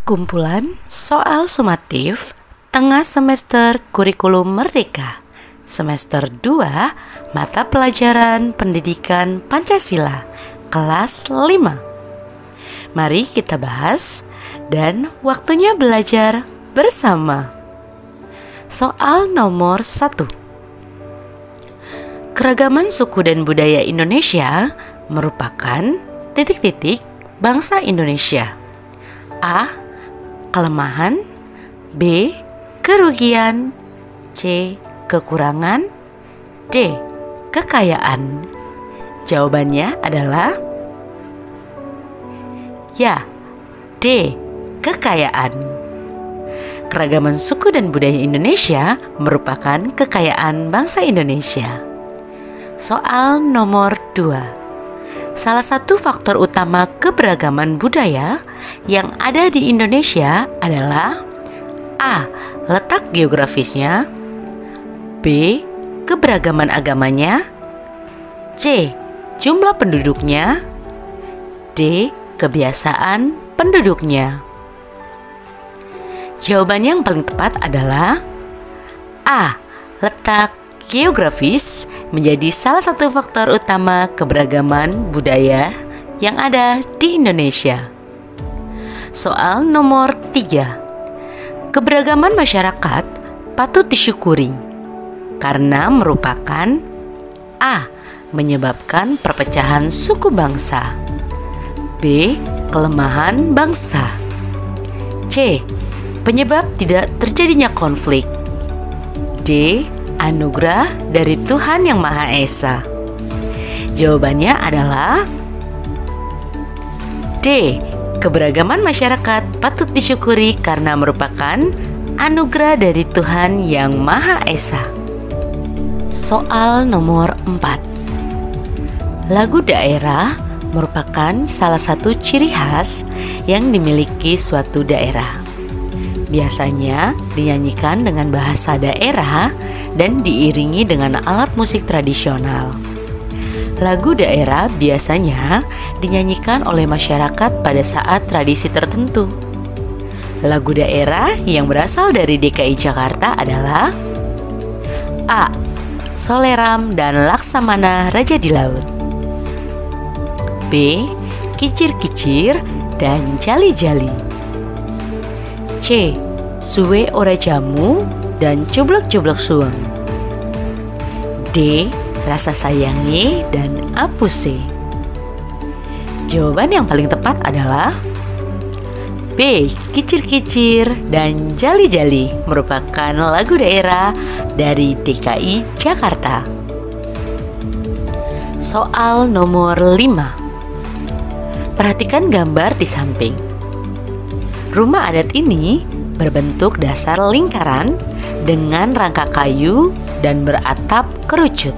Kumpulan soal sumatif tengah semester kurikulum merdeka semester 2 mata pelajaran pendidikan Pancasila kelas 5. Mari kita bahas dan waktunya belajar bersama. Soal nomor 1. Keragaman suku dan budaya Indonesia merupakan titik-titik bangsa Indonesia. A. Kelemahan, B. Kerugian, C. Kekurangan, D. Kekayaan. Jawabannya adalah ya, D. Kekayaan. Keragaman suku dan budaya Indonesia merupakan kekayaan bangsa Indonesia. Soal nomor 2. Salah satu faktor utama keberagaman budaya yang ada di Indonesia adalah A. Letak geografisnya, B. Keberagaman agamanya, C. Jumlah penduduknya, D. Kebiasaan penduduknya. Jawaban yang paling tepat adalah A. Letak geografis menjadi salah satu faktor utama keberagaman budaya yang ada di Indonesia. Soal nomor 3. Keberagaman masyarakat patut disyukuri karena merupakan A. Menyebabkan perpecahan suku bangsa, B. Kelemahan bangsa, C. Penyebab tidak terjadinya konflik, D. Anugerah dari Tuhan Yang Maha Esa. Jawabannya adalah D. Keberagaman masyarakat patut disyukuri karena merupakan anugerah dari Tuhan Yang Maha Esa. Soal nomor 4. Lagu daerah merupakan salah satu ciri khas yang dimiliki suatu daerah. Biasanya dinyanyikan dengan bahasa daerah dan diiringi dengan alat musik tradisional. Lagu daerah biasanya dinyanyikan oleh masyarakat pada saat tradisi tertentu. Lagu daerah yang berasal dari DKI Jakarta adalah A. Soleram dan Laksamana Raja di Laut, B. Kicir-kicir dan Jali-jali, C. Suwe Ora Jamu dan Cublok-cublok suweng, D. Rasa Sayangi dan Apuse. Jawaban yang paling tepat adalah B. Kicir-kicir dan Jali-jali merupakan lagu daerah dari DKI Jakarta. Soal nomor 5. Perhatikan gambar di samping. Rumah adat ini berbentuk dasar lingkaran dengan rangka kayu dan beratap kerucut.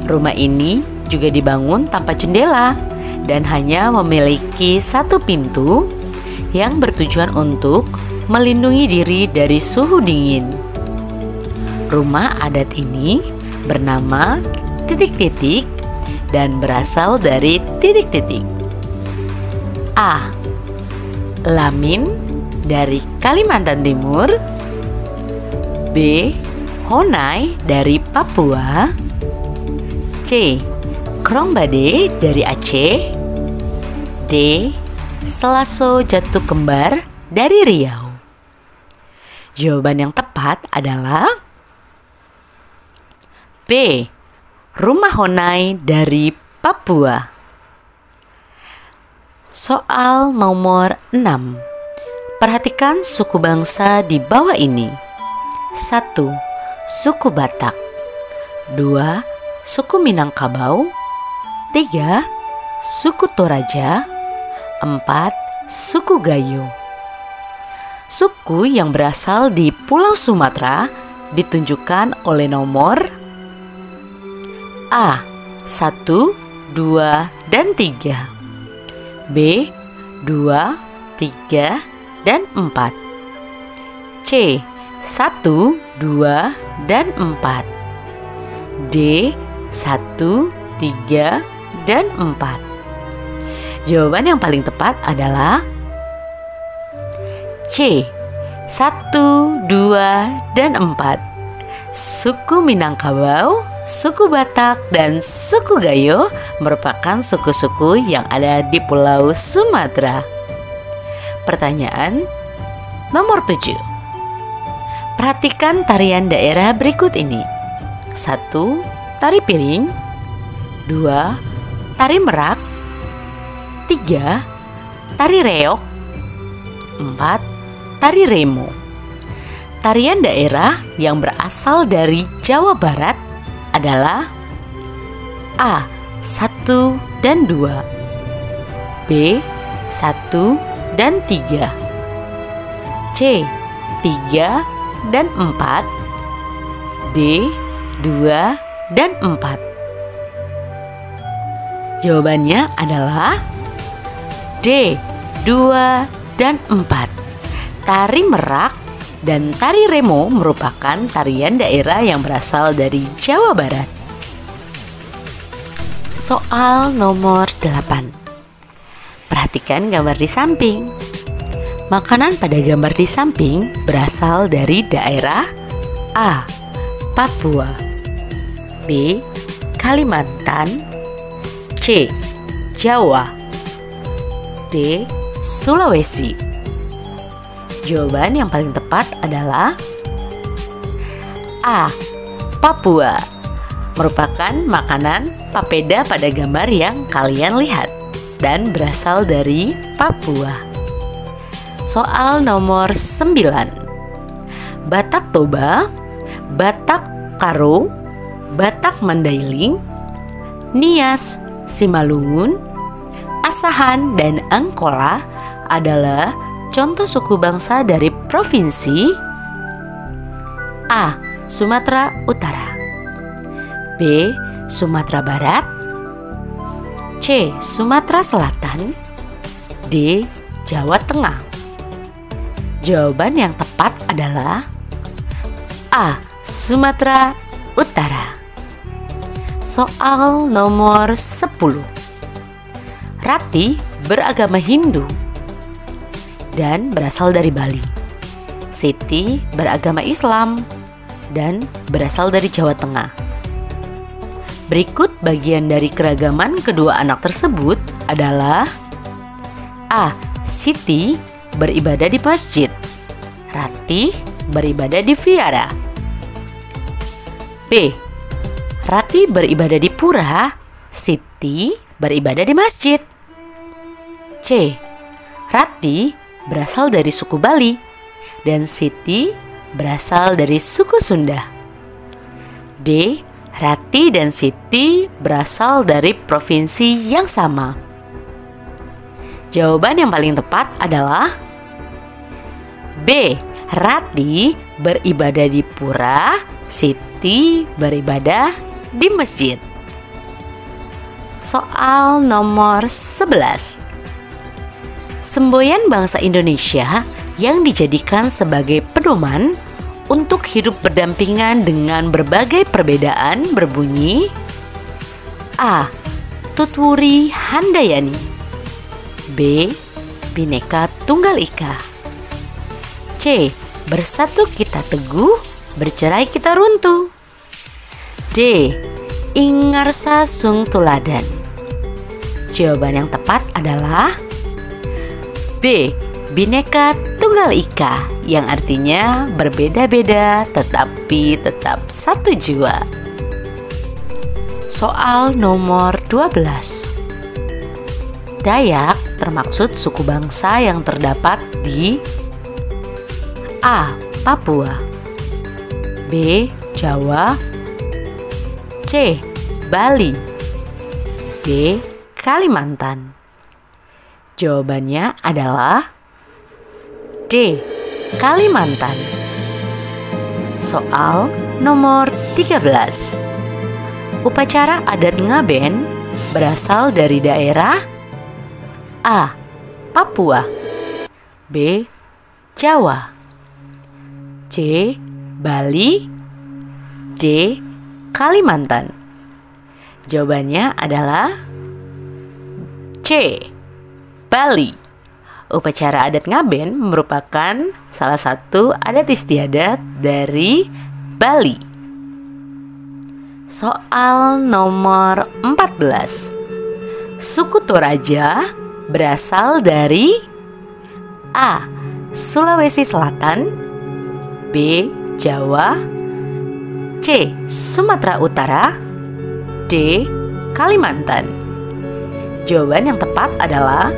Rumah ini juga dibangun tanpa jendela dan hanya memiliki satu pintu yang bertujuan untuk melindungi diri dari suhu dingin. Rumah adat ini bernama titik-titik dan berasal dari titik-titik. A. Lamin dari Kalimantan Timur, B. Honai dari Papua, C. Krongbade dari Aceh, D. Selaso Jatuh Kembar dari Riau. Jawaban yang tepat adalah B. Rumah Honai dari Papua. Soal nomor 6. Perhatikan suku bangsa di bawah ini. 1. Suku Batak, 2. Suku Minangkabau, 3. Suku Toraja, 4. Suku Gayo. Suku yang berasal di Pulau Sumatera ditunjukkan oleh nomor A. 1, 2, dan 3, B. 2, 3, dan 4, C. 1, 2, dan 4, D. 1, 3, dan 4. Jawaban yang paling tepat adalah C. 1, 2, dan 4. Suku Minangkabau, suku Batak, dan suku Gayo merupakan suku-suku yang ada di Pulau Sumatera. Pertanyaan nomor 7. Perhatikan tarian daerah berikut ini. 1. Tari piring. 2. Tari merak. 3. Tari reog. 4. Tari remo. Tarian daerah yang berasal dari Jawa Barat adalah A. 1 dan 2, B. 1 dan 3, C. 3 dan 4, D. 2 dan 4. Jawabannya adalah D. 2 dan 4. Tari merak dan tari remo merupakan tarian daerah yang berasal dari Jawa Barat. Soal nomor 8. Perhatikan gambar di samping. Makanan pada gambar di samping berasal dari daerah A. Papua, B. Kalimantan, C. Jawa, D. Sulawesi. Jawaban yang paling tepat adalah A. Papua. Merupakan makanan papeda pada gambar yang kalian lihat dan berasal dari Papua. Soal nomor 9. Batak Toba, Batak Karo, Batak Mandailing, Nias, Simalungun, Asahan, dan Angkola adalah contoh suku bangsa dari provinsi A. Sumatera Utara, B. Sumatera Barat, C. Sumatera Selatan, D. Jawa Tengah. Jawaban yang tepat adalah A. Sumatera Utara. Soal nomor 10. Rati beragama Hindu dan berasal dari Bali. Siti beragama Islam dan berasal dari Jawa Tengah. Berikut bagian dari keragaman kedua anak tersebut adalah A. Siti beribadah di masjid, Rati beribadah di vihara. B. Rati beribadah di pura, Siti beribadah di masjid. C. Rati berasal dari suku Bali dan Siti berasal dari suku Sunda. D. Rati dan Siti berasal dari provinsi yang sama. Jawaban yang paling tepat adalah B. Rati beribadah di pura, Siti beribadah di masjid. Soal nomor 11. Semboyan bangsa Indonesia yang dijadikan sebagai pedoman untuk hidup berdampingan dengan berbagai perbedaan berbunyi A. Tutwuri Handayani, B. Bhinneka Tunggal Ika, C. Bersatu kita teguh, bercerai kita runtuh, D. Ingarsa Sung Tuladan. Jawaban yang tepat adalah B. Bhinneka Tunggal Ika, yang artinya berbeda-beda tetapi tetap satu jua. Soal nomor 12. Dayak termaksud suku bangsa yang terdapat di A. Papua, B. Jawa, C. Bali, D. Kalimantan. Jawabannya adalah D. Kalimantan. Soal nomor 13. Upacara adat ngaben berasal dari daerah A. Papua, B. Jawa, C. Bali, D. Kalimantan. Jawabannya adalah C. Bali. Upacara adat ngaben merupakan salah satu adat istiadat dari Bali. Soal nomor 14. Suku Toraja berasal dari A. Sulawesi Selatan, B. Jawa, C. Sumatera Utara, D. Kalimantan. Jawaban yang tepat adalah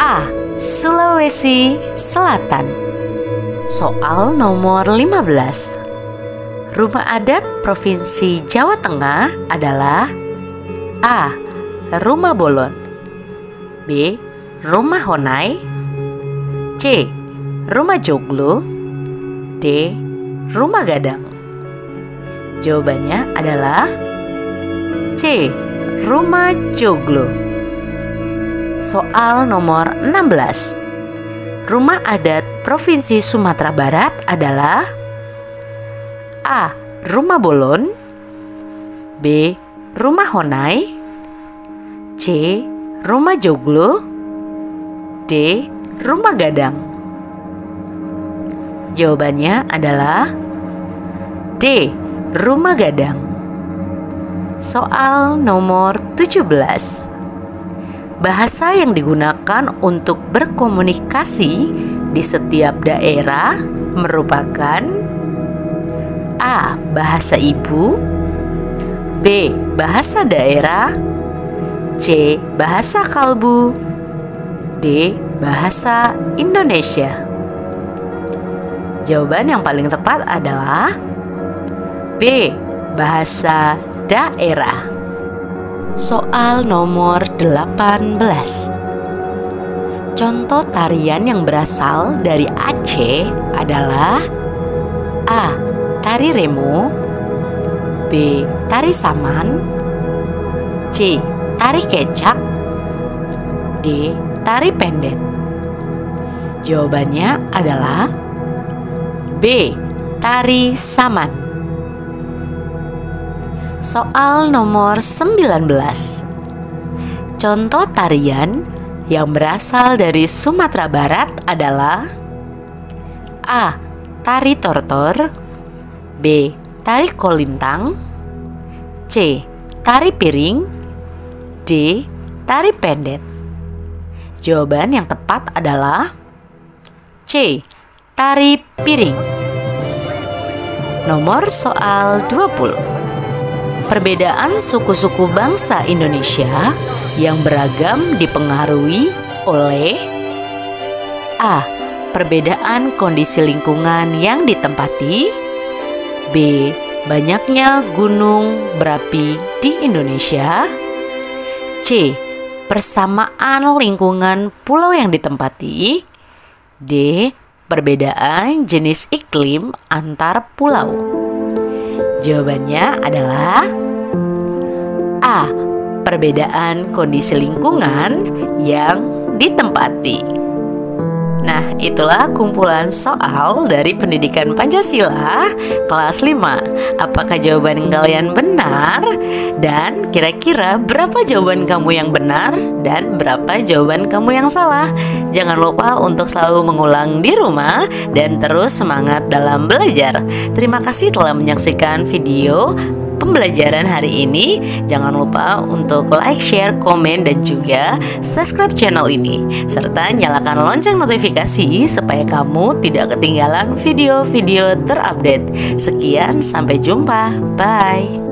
A. Sulawesi Selatan. Soal nomor 15. Rumah adat Provinsi Jawa Tengah adalah A. Rumah Bolon, B. Rumah Honai, C. Rumah Joglo, D. Rumah Gadang. Jawabannya adalah C. Rumah Joglo. Soal nomor 16. Rumah adat Provinsi Sumatera Barat adalah A. Rumah Bolon, B. Rumah Honai, C. Rumah Joglo, D. Rumah Gadang. Jawabannya adalah D. Rumah Gadang. Soal nomor 17. Bahasa yang digunakan untuk berkomunikasi di setiap daerah merupakan A. Bahasa ibu, B. Bahasa daerah, C. Bahasa kalbu, D. Bahasa Indonesia. Jawaban yang paling tepat adalah B. Bahasa daerah. Soal nomor 18. Contoh tarian yang berasal dari Aceh adalah A. Tari remo, B. Tari saman, C. Tari kecak, D. Tari pendet. Jawabannya adalah B. Tari saman. Soal nomor 19. Contoh tarian yang berasal dari Sumatera Barat adalah A. Tari tortor, B. Tari kolintang, C. Tari piring, D. Tari pendet. Jawaban yang tepat adalah C. Tari piring. Nomor soal 20. Perbedaan suku-suku bangsa Indonesia yang beragam dipengaruhi oleh A. Perbedaan kondisi lingkungan yang ditempati, B. Banyaknya gunung berapi di Indonesia, C. Persamaan lingkungan pulau yang ditempati, D. Perbedaan jenis iklim antar pulau. Jawabannya adalah A. Perbedaan kondisi lingkungan yang ditempati. Nah, itulah kumpulan soal dari Pendidikan Pancasila kelas 5. Apakah jawaban kalian benar? Dan kira-kira berapa jawaban kamu yang benar dan berapa jawaban kamu yang salah? Jangan lupa untuk selalu mengulang di rumah dan terus semangat dalam belajar. Terima kasih telah menyaksikan video pembelajaran hari ini. Jangan lupa untuk like, share, komen, dan juga subscribe channel ini, serta nyalakan lonceng notifikasi supaya kamu tidak ketinggalan video-video terupdate. Sekian, sampai jumpa, bye.